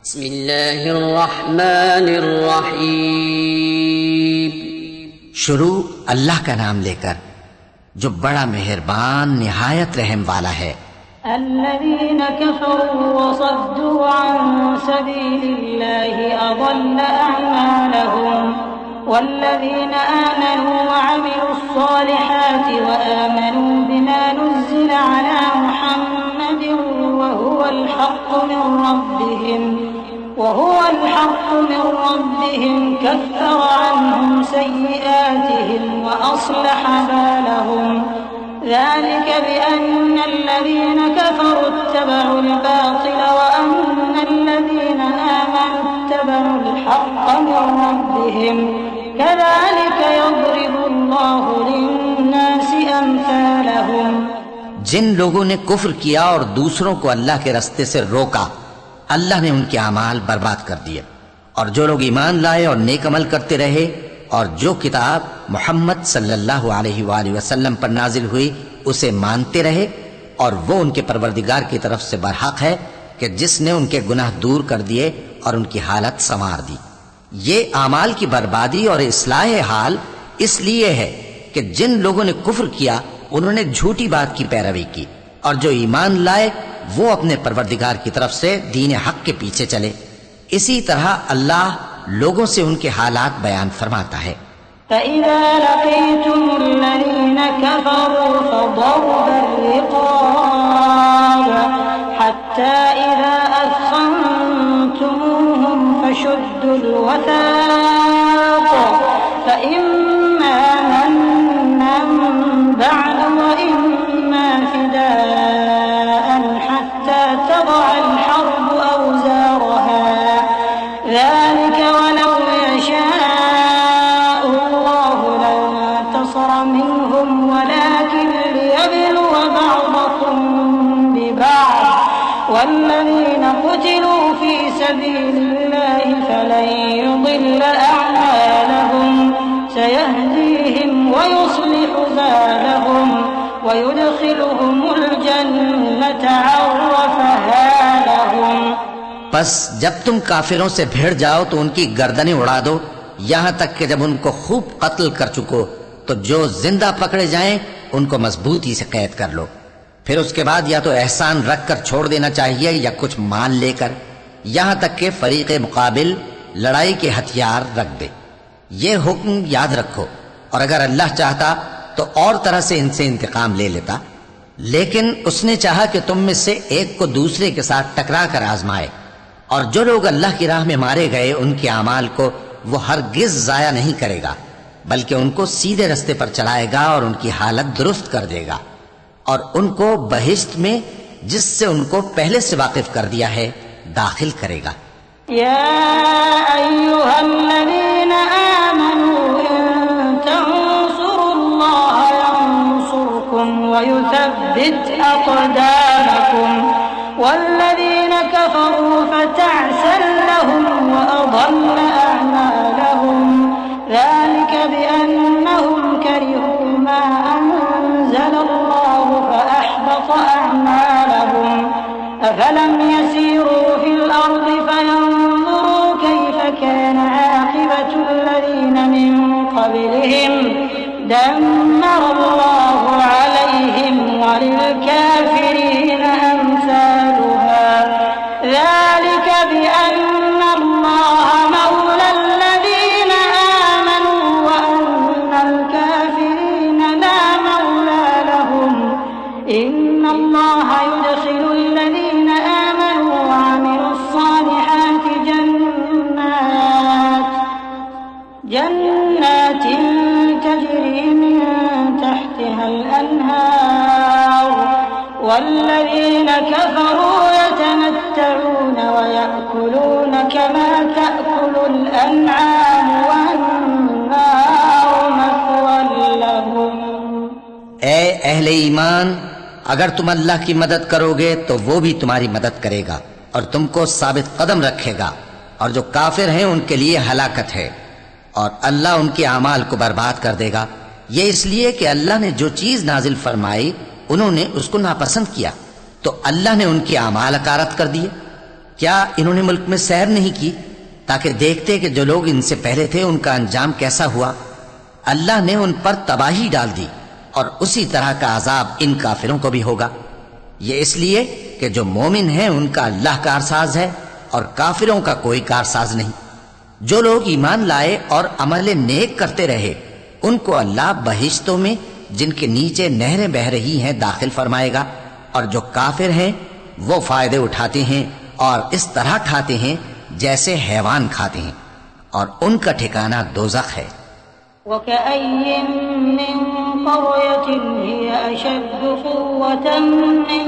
بسم اللہ الرحمن الرحیم. شروع اللہ کا نام لے کر جو بڑا مہربان نہایت رحم والا ہے. الذين كفروا وصدوا عن سبيل الله أضل أعمالهم والذين آمنوا وعملوا الصالحات وآمنوا بما نزل على محمد وهو الحق من ربهم كفر عنهم سيئاتهم وأصلح بالهم ذلك بأن الذين كفروا اتبعوا الباطل وأن الذين آمنوا اتبعوا الحق من ربهم كذلك يضرب الله للناس أمثالهم. جن لوگوں نے کفر کیا اور دوسروں کو اللہ کے رستے سے روکا اللہ نے ان کے اعمال برباد کر دیے، اور جو لوگ ایمان لائے اور نیک عمل کرتے رہے اور جو کتاب محمد صلی اللہ علیہ وآلہ وسلم پر نازل ہوئی اسے مانتے رہے، اور وہ ان کے پروردگار کی طرف سے برحق ہے کہ جس نے ان کے گناہ دور کر دیے اور ان کی حالت سنوار دی. یہ اعمال کی بربادی اور اصلاح حال اس لیے ہے کہ جن لوگوں نے کفر کیا انہوں نے جھوٹی بات کی پیروی کی، اور جو ایمان لائے وہ اپنے پروردگار کی طرف سے دین حق کے پیچھے چلے. اسی طرح اللہ لوگوں سے ان کے حالات بیان فرماتا ہے. فإذا لقيتم الذين كفروا فضرب الرقاب حتى إذا أثخنتموهم فشدوا الوثاق فإما منا بعد وإما فداء حتى تضع الحرب أوزارها ذلك ولو يشاء الله لانتصر منهم ولكن ليبلو بعضكم ببعض والذين قتلوا في سبيل الله فلن يضل أعمالهم سيهديهم ويصلح بالهم ويدخلهم الجنة عرفها لهم. پس جب تم کافروں سے بھیڑ جاؤ تو ان کی گردنیں اڑا دو یہاں تک کہ جب ان کو خوب قتل کر چکو تو جو زندہ پکڑے جائیں ان کو مضبوطی سے قید کر لو. پھر اس کے بعد یا تو احسان رکھ کر چھوڑ دینا چاہیے یا کچھ مان لے کر، یہاں تک کہ فریق مقابل لڑائی کے ہتھیار رکھ دے. یہ حکم یاد رکھو، اور اگر اللہ چاہتا تو اور طرح سے ان سے انتقام لے لیتا، لیکن اس نے چاہا کہ تم میں سے ایک کو دوسرے کے ساتھ ٹکرا کر آزمائے. اور جو لوگ اللہ کی راہ میں مارے گئے ان کے اعمال کو وہ ہرگز ضائع نہیں کرے گا، بلکہ ان کو سیدھے رستے پر چلائے گا اور ان کی حالت درست کر دے گا، اور ان کو بہشت میں جس سے ان کو پہلے سے واقف کر دیا ہے داخل کرے گا. يا أيها الذين آمنوا إن تنصروا الله ينصركم ويثبت أقدامكم والذين كفروا فتعسا لهم وأضل أعمالهم ذلك بأنهم كرهوا ما أنزل الله فأحبط أعمالهم أفلم يسيروا في الأرض فينظروا كيف كان عاقبة الذين من قبلهم دمر الله عليهم وللكافرين أمثالها ذلك بأن الله مولى الذين آمنوا وأن الكافرين لا مولى لهم إن الله يدخل الذين آمنوا وعملوا الصالحات جنات تجري من تحتها الأنهار والذين كفروا يتمتعون ويأكلون كما تأكل الأنعام والنار مثوى لهم. اے اہل ایمان، اگر تم اللہ کی مدد کرو گے تو وہ بھی تمہاری مدد کرے گا اور تم کو ثابت قدم رکھے گا، اور جو کافر ہیں ان کے لیے ہلاکت ہے، اور اللہ ان کے اعمال کو برباد کر دے گا. یہ اس لیے کہ اللہ نے جو چیز نازل فرمائی انہوں نے اس کو ناپسند کیا تو اللہ نے ان کے اعمال اکارت کر دیے، کیا انہوں نے ملک میں سیر نہیں کی تاکہ دیکھتے کہ جو لوگ ان سے پہلے تھے ان کا انجام کیسا ہوا؟ اللہ نے ان پر تباہی ڈال دی اور اسی طرح کا عذاب ان کافروں کو بھی ہوگا۔ یہ اس لیے کہ جو مومن ہیں ان کا اللہ کارساز ہے اور کافروں کا کوئی کارساز نہیں۔ جو لوگ ایمان لائے اور عمل نیک کرتے رہے ان کو اللہ بہشتوں میں جن کے نیچے نہریں بہہ رہی ہیں داخل فرمائے گا، اور جو کافر ہیں وہ فائدے اٹھاتے ہیں اور اس طرح کھاتے ہیں جیسے حیوان کھاتے ہیں، اور ان کا ٹھکانہ دوزخ ہے۔ وكأي من قرية هي أشد قوة من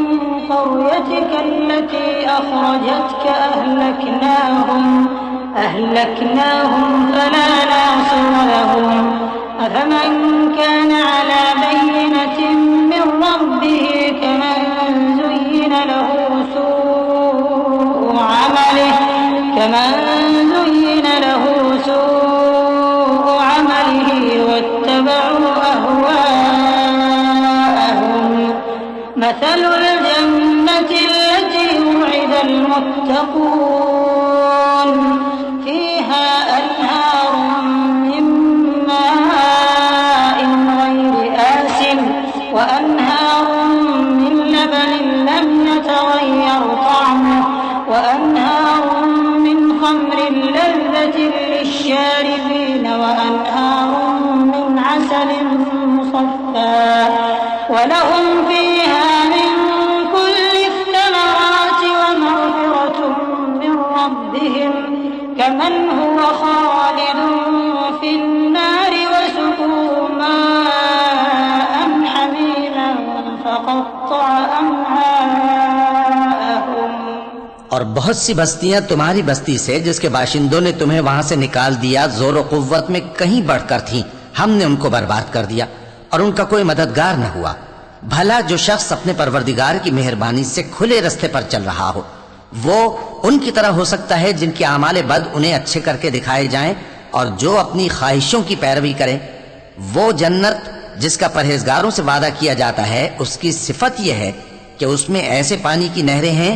قريتك التي أخرجتك أهلكناهم فلا ناصر لهم أفمن كان على بينة من ربه كمن زين له سوء عمله واتبعوا أهواءهم مثل الجنة التي وعد المتقون فيها أنهار من ماء غير آسن وأنهار من لبن لم يتغير طعمه وأنهار من خمر لذة للشاربين وأنهار من عسل مصفى ولهم فيها من كل الثمرات ومغفرة من ربهم كمن هو خالد في النار وسقوا ماء حميما فقطع أمعاءهم۔ اور بہت سی بستیاں تمہاری بستی سے جس کے باشندوں نے تمہیں وہاں سے نکال دیا زور و قوت میں کہیں بڑھ کر تھیں، ہم نے ان کو برباد کر دیا اور ان کا کوئی مددگار نہ ہوا۔ بھلا جو شخص اپنے پروردگار کی مہربانی سے کھلے رستے پر چل رہا ہو وہ ان کی طرح ہو سکتا ہے جن کے اعمال بد انہیں اچھے کر کے دکھائے جائیں، اور جو اپنی خواہشوں کی پیروی کریں۔ وہ جنت جس کا پرہیزگاروں سے وعدہ کیا جاتا ہے اس کی صفت یہ ہے کہ اس میں ایسے پانی کی نہریں ہیں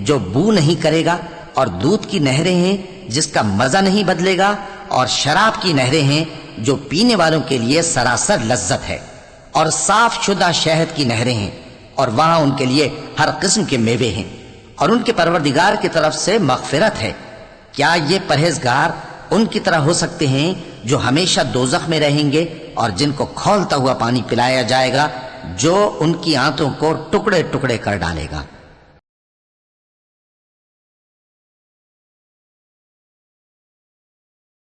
جو بو نہیں کرے گا، اور دودھ کی نہریں ہیں جس کا مزہ نہیں بدلے گا، اور شراب کی نہریں ہیں جو پینے والوں کے لیے سراسر لذت ہے، اور صاف شدہ شہد کی نہریں ہیں، اور وہاں ان کے لیے ہر قسم کے میوے ہیں، اور ان کے پروردگار کی طرف سے مغفرت ہے۔ کیا یہ پرہیزگار ان کی طرح ہو سکتے ہیں جو ہمیشہ دوزخ میں رہیں گے اور جن کو کھولتا ہوا پانی پلایا جائے گا جو ان کی آنتوں کو ٹکڑے ٹکڑے کر ڈالے گا؟